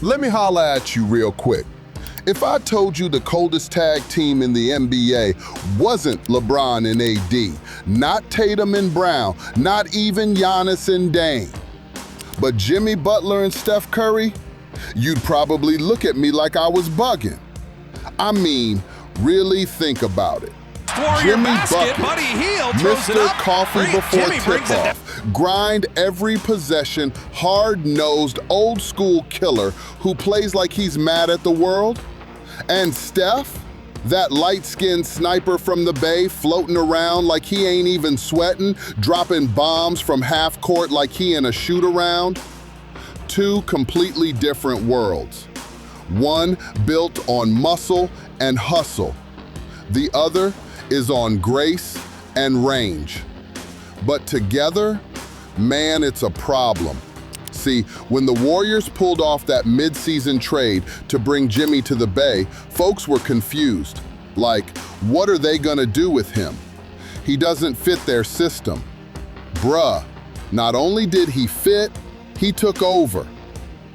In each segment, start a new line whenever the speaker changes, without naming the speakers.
Let me holla at you real quick. If I told you the coldest tag team in the NBA wasn't LeBron and AD, not Tatum and Brown, not even Giannis and Dame, but Jimmy Butler and Steph Curry, you'd probably look at me like I was bugging. I mean, really think about it.
Jimmy basket, Buddy Hield
Mr. Coffee before tip-off, grind every possession, hard-nosed, old-school killer who plays like he's mad at the world. And Steph, that light-skinned sniper from the Bay floating around like he ain't even sweating, dropping bombs from half court like he in a shoot-around. Two completely different worlds. One built on muscle and hustle. The other is on grace and range. But together, man, it's a problem. See, when the Warriors pulled off that mid-season trade to bring Jimmy to the Bay, folks were confused. Like, what are they gonna do with him? He doesn't fit their system. Bruh, not only did he fit, he took over.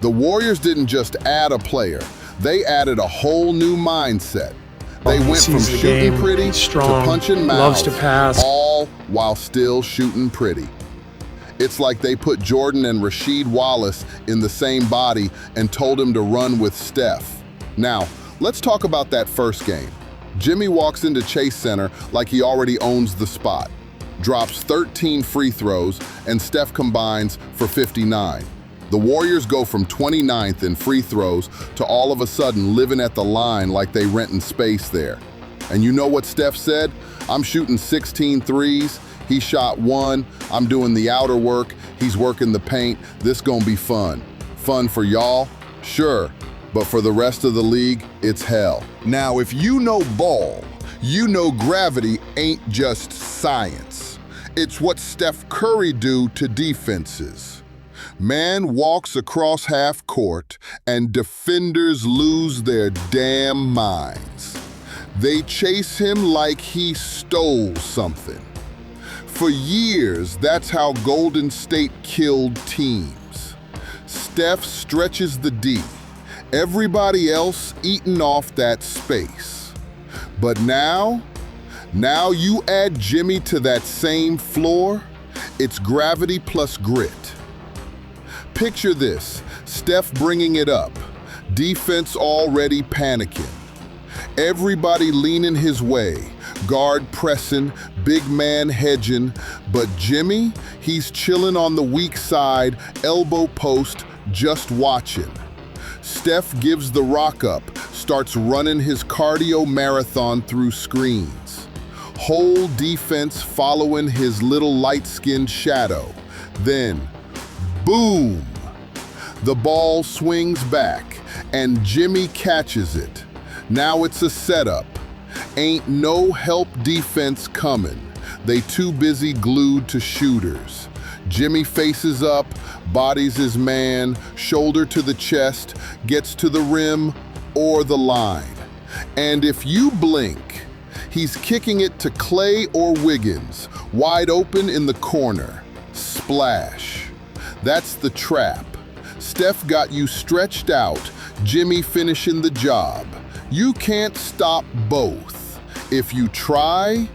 The Warriors didn't just add a player, they added a whole new mindset. They went from shooting pretty to punching mouths,
loves to pass,
all while still shooting pretty. It's like they put Jordan and Rasheed Wallace in the same body and told him to run with Steph. Now, let's talk about that first game. Jimmy walks into Chase Center like he already owns the spot, drops 13 free throws, and Steph combines for 59. The Warriors go from 29th in free throws to all of a sudden living at the line like they renting space there. And you know what Steph said? I'm shooting 16 threes. He shot one. I'm doing the outer work. He's working the paint. This gonna be fun. Fun for y'all? Sure. But for the rest of the league, it's hell. Now, if you know ball, you know gravity ain't just science. It's what Steph Curry do to defenses. Man walks across half court and defenders lose their damn minds. They chase him like he stole something. For years, that's how Golden State killed teams. Steph stretches the D, everybody else eating off that space. But now you add Jimmy to that same floor, it's gravity plus grit. Picture this, Steph bringing it up, defense already panicking. Everybody leaning his way, guard pressing, big man hedging, but Jimmy, he's chilling on the weak side, elbow post, just watching. Steph gives the rock up, starts running his cardio marathon through screens. Whole defense following his little light-skinned shadow. Then, boom! The ball swings back, and Jimmy catches it. Now it's a setup. Ain't no help defense coming. They too busy glued to shooters. Jimmy faces up, bodies his man, shoulder to the chest, gets to the rim or the line. And if you blink, he's kicking it to Clay or Wiggins, wide open in the corner. Splash. That's the trap. Steph got you stretched out, Jimmy finishing the job. You can't stop both. If you try,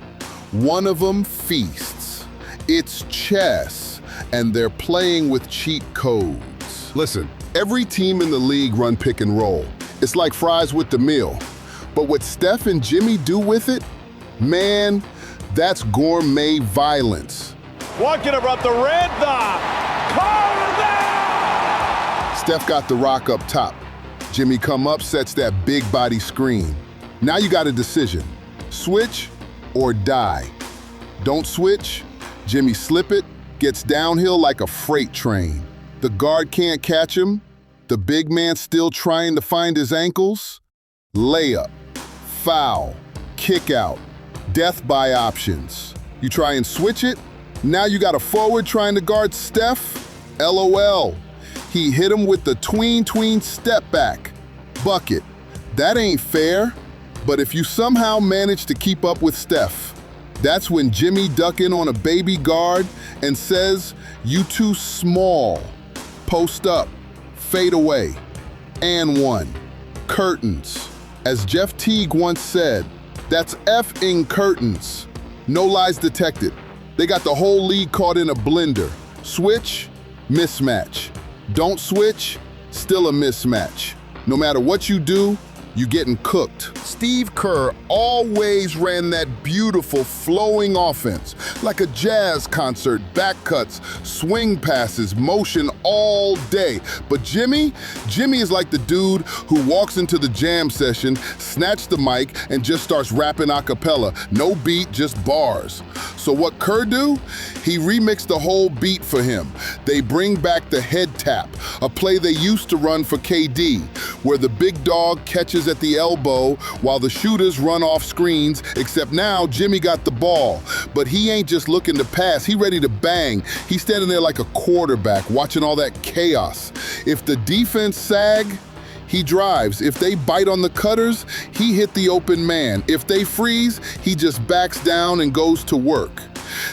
one of them feasts. It's chess, and they're playing with cheat codes. Listen, every team in the league run pick and roll. It's like fries with the meal. But what Steph and Jimmy do with it, man, that's gourmet violence.
Walking around the red dot.
Steph got the rock up top. Jimmy come up, sets that big body screen. Now you got a decision. Switch or die. Don't switch, Jimmy slip it, gets downhill like a freight train. The guard can't catch him. The big man still trying to find his ankles. Layup, foul, kick out, death by options. You try and switch it, now you got a forward trying to guard Steph. LOL. He hit him with the tween step back. Bucket. That ain't fair, but if you somehow manage to keep up with Steph, that's when Jimmy duck in on a baby guard and says, "You too small." Post up, fade away. and one. Curtains. As Jeff Teague once said, that's F-ing curtains. No lies detected. They got the whole league caught in a blender. Switch, mismatch. Don't switch, still a mismatch. No matter what you do, you're getting cooked. Steve Kerr always ran that beautiful flowing offense, like a jazz concert, back cuts, swing passes, motion all day. But Jimmy is like the dude who walks into the jam session, snatches the mic, and just starts rapping a cappella. No beat, just bars. So what Kerr do? He remixed the whole beat for him. They bring back the head tap, a play they used to run for KD, where the big dog catches at the elbow while the shooters run off screens, except now Jimmy got the ball. But he ain't just looking to pass, he ready to bang. He's standing there like a quarterback, watching all that chaos. If the defense sag, he drives. If they bite on the cutters, he hit the open man. If they freeze, he just backs down and goes to work.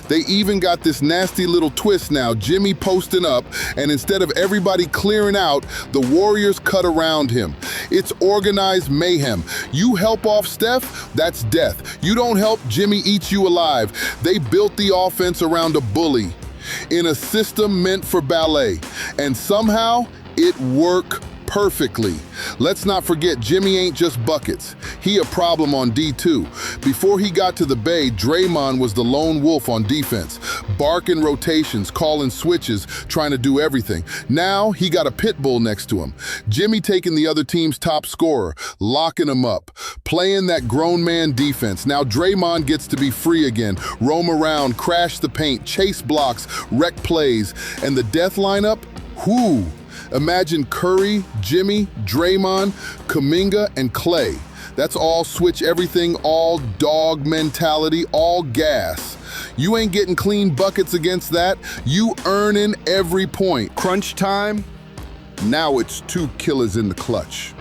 They even got this nasty little twist now, Jimmy posting up, and instead of everybody clearing out, the Warriors cut around him. It's organized mayhem. You help off Steph, that's death. You don't help, Jimmy eats you alive. They built the offense around a bully in a system meant for ballet, and somehow it worked perfectly. Let's not forget, Jimmy ain't just buckets. He a problem on D2. Before he got to the Bay, Draymond was the lone wolf on defense, barking rotations, calling switches, trying to do everything. Now he got a pit bull next to him. Jimmy taking the other team's top scorer, locking him up, playing that grown man defense. Now Draymond gets to be free again, roam around, crash the paint, chase blocks, wreck plays, and the death lineup, whoo! Imagine Curry, Jimmy, Draymond, Kuminga, and Clay. That's all switch everything, all dog mentality, all gas. You ain't getting clean buckets against that. You earning every point. Crunch time? Now it's two killers in the clutch.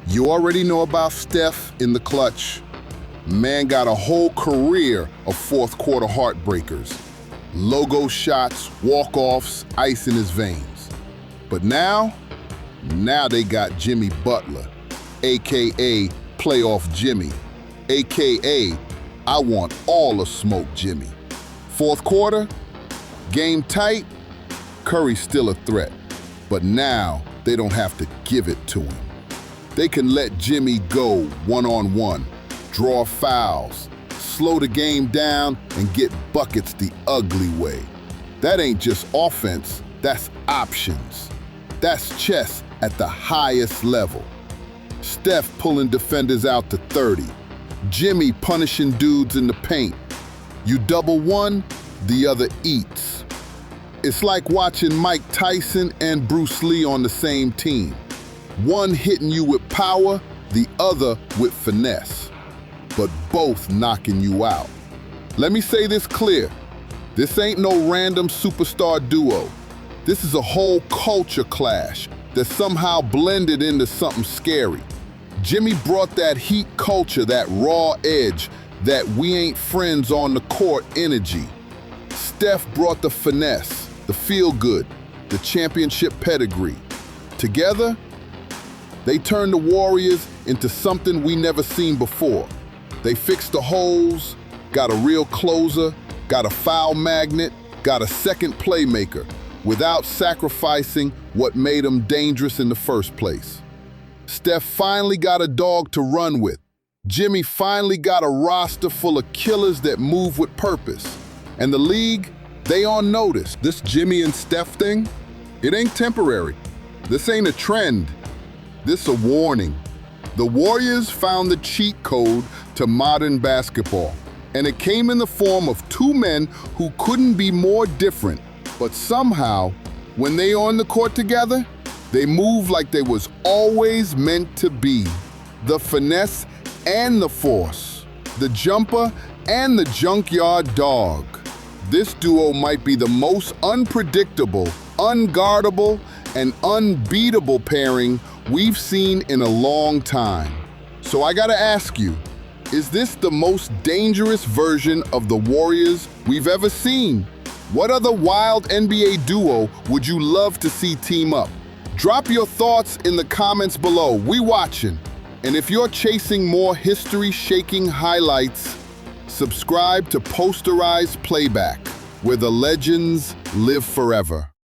You already know about Steph in the clutch. Man got a whole career of fourth quarter heartbreakers. Logo shots, walk-offs, ice in his veins. But now they got Jimmy Butler, AKA Playoff Jimmy, AKA I want all the smoke Jimmy. Fourth quarter, game tight, Curry's still a threat. But now they don't have to give it to him. They can let Jimmy go one-on-one, draw fouls, slow the game down, and get buckets the ugly way. That ain't just offense, that's options. That's chess at the highest level. Steph pulling defenders out to 30. Jimmy punishing dudes in the paint. You double one, the other eats. It's like watching Mike Tyson and Bruce Lee on the same team. One hitting you with power, the other with finesse. But both knocking you out. Let me say this clear. This ain't no random superstar duo. This is a whole culture clash that somehow blended into something scary. Jimmy brought that heat culture, that raw edge, that we ain't friends on the court energy. Steph brought the finesse, the feel-good, the championship pedigree. Together, they turned the Warriors into something we never seen before. They fixed the holes, got a real closer, got a foul magnet, got a second playmaker, without sacrificing what made them dangerous in the first place. Steph finally got a dog to run with. Jimmy finally got a roster full of killers that move with purpose. And the league, they on notice. This Jimmy and Steph thing, it ain't temporary. This ain't a trend. This a warning. The Warriors found the cheat code to modern basketball. And it came in the form of two men who couldn't be more different. But somehow, when they on the court together, they move like they was always meant to be. The finesse and the force. The jumper and the junkyard dog. This duo might be the most unpredictable, unguardable, and unbeatable pairing we've seen in a long time. So I gotta ask you, is this the most dangerous version of the Warriors we've ever seen? What other wild NBA duo would you love to see team up? Drop your thoughts in the comments below. We watching. And if you're chasing more history-shaking highlights, subscribe to Posterized Playback, where the legends live forever.